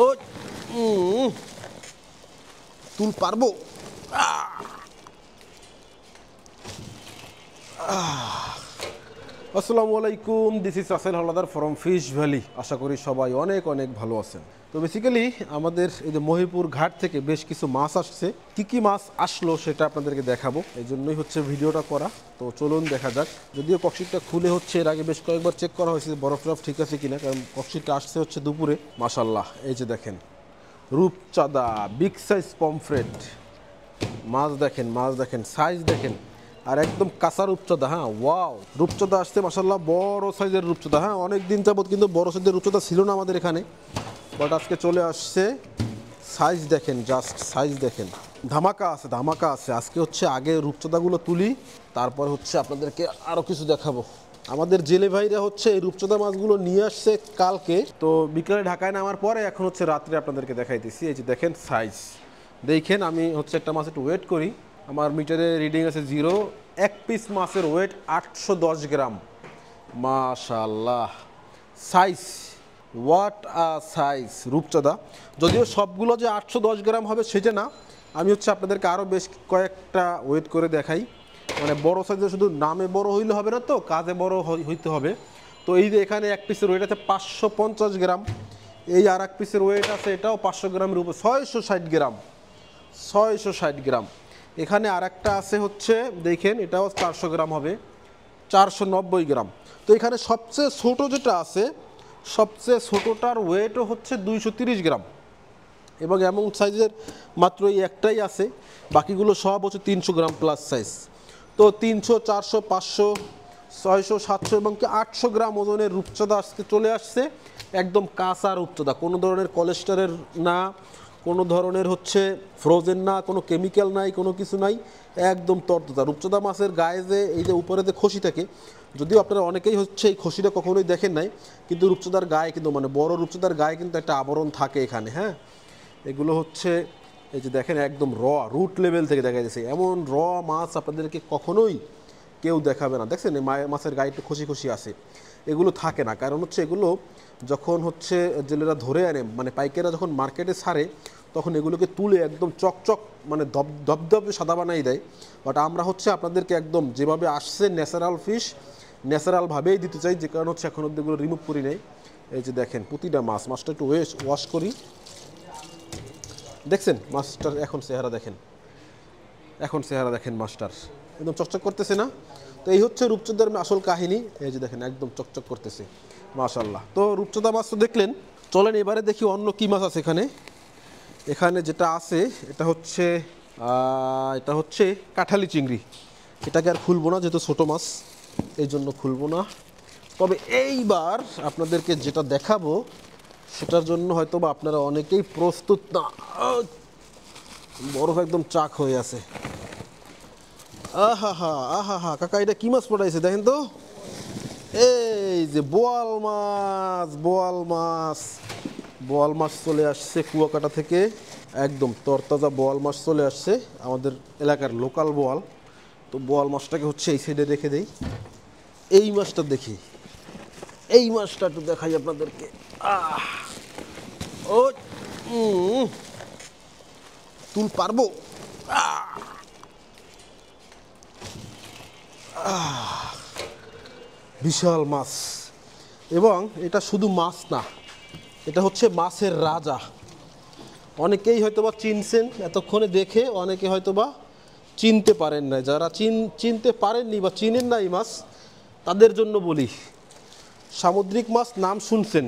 ও তুল পারবো। আসসালামু আলাইকুম, this is Rasel Howlader from fish valley. আশা করি সবাই অনেক অনেক ভালো আছেন। তো বেসিক্যালি আমাদের এই যে মহিপুর ঘাট থেকে বেশ কিছু মাছ আসছে। কি মাছ আসলো সেটা আপনাদেরকে দেখাবো, এই জন্যই হচ্ছে ভিডিওটা করা। তো চলুন দেখা যাক। যদিও ককশিটটা খুলে হচ্ছে, এর আগে বেশ কয়েকবার চেক করা হয়েছে বরফ টরফ ঠিক আছে কিনা, কারণ ককশিটটা আসছে হচ্ছে দুপুরে। মাশাল্লাহ, এই যে দেখেন রূপচাঁদা, বিগ সাইজ পমফ্রেট মাছ দেখেন সাইজ দেখেন, আর একদম কাঁচা রূপচাঁদা। হ্যাঁ, ওয়াও, রূপচাঁদা আসছে মাশাল্লাহ, বড় সাইজের রূপচাঁদা। হ্যাঁ, অনেক দিন যাবত কিন্তু বড় সাইজের রূপচাঁদা ছিল না আমাদের এখানে, বাট আজকে চলে আসছে। সাইজ দেখেন, জাস্ট সাইজ দেখেন, ধামাকা আছে। আজকে হচ্ছে আগে রূপচাঁদাগুলো তুলি, তারপর হচ্ছে আপনাদেরকে আরও কিছু দেখাবো। আমাদের জেলে ভাইরা হচ্ছে এই রূপচাঁদা মাছগুলো নিয়ে আসছে কালকে, তো বিকালে ঢাকায় নামার পরে এখন হচ্ছে রাত্রে আপনাদেরকে দেখাইতেছি। এই যে দেখেন সাইজ দেখেন। আমি হচ্ছে একটা মাছ একটু ওয়েট করি, আমার মিটারে রিডিং আছে 0। এক পিস মাছের ওয়েট 810 গ্রাম। মাশাআল্লাহ, সাইজ, হোয়াট আ সাইজ রূপচাঁদা। যদিও সবগুলো যে 810 গ্রাম হবে সেটা না, আমি হচ্ছে আপনাদেরকে আরও বেশ কয়েকটা ওয়েট করে দেখাই। মানে বড় সাইজে শুধু নামে বড় হইলে হবে না, তো কাজে বড় হইতে হবে। তো এই যে এখানে এক পিসের ওয়েট আছে 550 গ্রাম, এই আর এক পিসের ওয়েট আছে এটাও 500 গ্রামের উপর, 660 গ্রাম। 660 গ্রাম। এখানে আর একটা আছে হচ্ছে দেখেন, এটাও 400 গ্রাম হবে, 490 গ্রাম। তো এখানে সবচেয়ে ছোটো যেটা আছে, সবচেয়ে ছোটোটার ওয়েটও হচ্ছে 230 গ্রাম, এবং এমন সাইজের মাত্র এই একটাই আছে, বাকিগুলো সব হচ্ছে 300 গ্রাম প্লাস সাইজ। তো 300, 400, 500, 600, 700 এবং কি 800 গ্রাম ওজনের রূপচাঁদা আজকে চলে আসছে। একদম কাঁচা রূপচাঁদা, কোনো ধরনের কোলেস্টারের না, কোনো ধরনের হচ্ছে ফ্রোজেন না, কোনো কেমিক্যাল নাই, কোনো কিছু নাই, একদম তরতাজা। রূপচাঁদা মাছের গায়ে যে এই যে উপরে যে খসি থাকে, যদিও আপনারা অনেকেই হচ্ছে এই খসিটা কখনোই দেখেন নাই, কিন্তু রূপচাঁদার গায়ে কিন্তু, মানে বড় রূপচাঁদার গায়ে কিন্তু একটা আবরণ থাকে এখানে। হ্যাঁ, এগুলো হচ্ছে এই যে দেখেন একদম রুট লেভেল থেকে দেখা যাচ্ছে। এমন মাছ আপনাদেরকে কখনোই কেউ দেখাবে না। দেখছেন এই মাছের গায়ে একটু খসি খসি আছে, এগুলো থাকে না। কারণ হচ্ছে এগুলো যখন হচ্ছে জেলেরা ধরে আনে, মানে পাইকাররা যখন মার্কেটে ছাড়ে, তখন এগুলোকে তুলে একদম চকচক, মানে দবদবে সাদা বানাই দেয়। বাট আমরা হচ্ছে আপনাদেরকে একদম যেভাবে আসছে ন্যাচারাল ফিশ, ন্যাচারালভাবেই দিতে চাই, যে কারণ হচ্ছে এখন অব্দি এগুলো রিমুভ করি নেই। এই যে দেখেন প্রতিটা মাছটা একটু ওয়াশ করি। দেখছেন মাছটার এখন চেহারা দেখেন, মাছটার একদম চকচক করতেছে না? তো এই হচ্ছে রূপচাঁদার আসল কাহিনী। এই যে দেখেন একদম চকচক করতেছে, মাশাআল্লাহ। তো রূপচাঁদা মাছ তো দেখলেন, চলেন এবারে দেখি অন্য কী মাছ আছে এখানে যেটা আছে এটা হচ্ছে কাঁঠালি চিংড়ি। এটাকে আর খুলবো না, যেহেতু ছোটো মাছ, এই জন্য খুলবো না। তবে এইবার আপনাদেরকে যেটা দেখাবো সেটার জন্য হয়তো বা আপনারা অনেকেই প্রস্তুত না। বরফ একদম চাক হয়ে আছে। আহা কাকা, এটা কি মাছ পড়াইছে দেখেন তো। এই যে বোয়াল মাছ চলে আসছে কুয়াকাটা থেকে, একদম তরতাজা বোয়াল মাছ চলে আসছে, আমাদের এলাকার লোকাল বোয়াল। তো বোয়াল মাছটাকে হচ্ছে এই সাইডে রেখে দেই। এই মাছটা দেখি, এই মাছটা একটু দেখাই আপনাদেরকে। ও তুল পারবো। বিশাল মাছ, এবং এটা শুধু মাছ না, এটা হচ্ছে মাছের রাজা। অনেকেই হয়তোবা চিনছেন এতক্ষণে দেখে, অনেকে হয়তোবা চিনতে পারেন না। যারা চিনতে পারেননি বা চিনেন না এই মাছ, তাদের জন্য বলি, সামুদ্রিক মাছ নাম শুনছেন,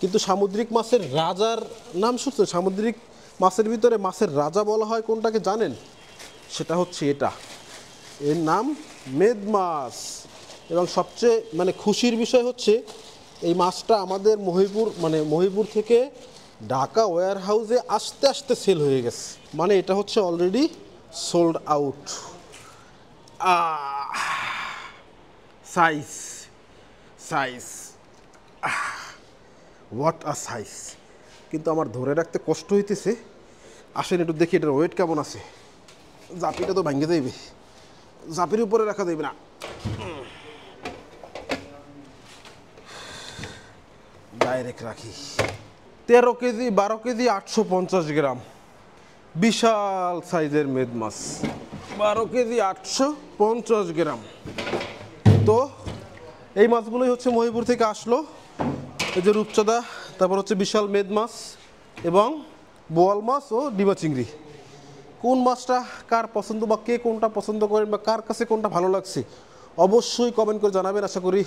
কিন্তু সামুদ্রিক মাছের রাজার নাম শুনছেন? সামুদ্রিক মাছের ভিতরে মাছের রাজা বলা হয় কোনটাকে জানেন? সেটা হচ্ছে এটা, এর নাম মেদ মাছ। এবং সবচেয়ে মানে খুশির বিষয় হচ্ছে এই মাছটা আমাদের মহিপুর থেকে ঢাকা ওয়্যার হাউসে আস্তে আস্তে সেল হয়ে গেছে, মানে এটা হচ্ছে already sold out. Size what a size. কিন্তু আমার ধরে রাখতে কষ্ট হইতেছে। আসেন একটু দেখি এটার ওয়েট কেমন আছে। জাপিটা তো ভাঙে যাইবে, জাপির উপরে রাখা যাইবে না। ডাইরেক্ট রাখি। 13 কেজি 12 কেজি 850 গ্রাম, বিশাল সাইজের মেদ মাছ, 12 কেজি 850 গ্রাম। তো এই মাছগুলোই হচ্ছে মহিপুর থেকে আসলো। এই যে রূপচাঁদা, তারপর হচ্ছে বিশাল মেদ মাছ এবং বোয়াল মাছ ও ডিমা চিংড়ি। কোন মাছটা কার পছন্দ বা কে কোনটা পছন্দ করেন বা কার কাছে কোনটা ভালো লাগছে অবশ্যই কমেন্ট করে জানাবেন। আশা করি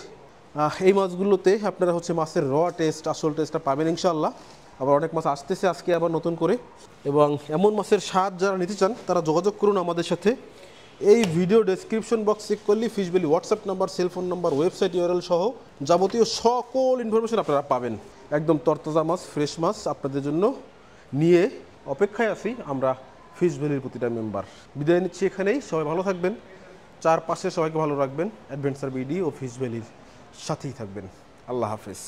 এই মাছগুলোতে আপনারা হচ্ছে মাছের র টেস্ট, আসল টেস্টটা পাবেন ইনশাআল্লাহ। আবার অনেক মাছ আসতেছে আজকে আবার নতুন করে, এবং এমন মাছের স্বাদ যারা নিতে চান তারা যোগাযোগ করুন আমাদের সাথে। এই ভিডিও ডেসক্রিপশন বক্স চেক করলে fish valley WhatsApp number, cellphone number, website URL সহ যাবতীয় সকল ইনফরমেশন আপনারা পাবেন। একদম তরতাজা মাছ, ফ্রেশ মাছ আপনাদের জন্য নিয়ে অপেক্ষায় আছি আমরা ফিশ ভ্যালির প্রতিটা মেম্বার। বিদায় নিচ্ছি এখানেই, সবাই ভালো থাকবেন, চারপাশে সবাইকে ভালো রাখবেন, অ্যাডভেঞ্চার বিডি ও ফিশ ভ্যালির সাথেই থাকবেন। আল্লাহ হাফেজ।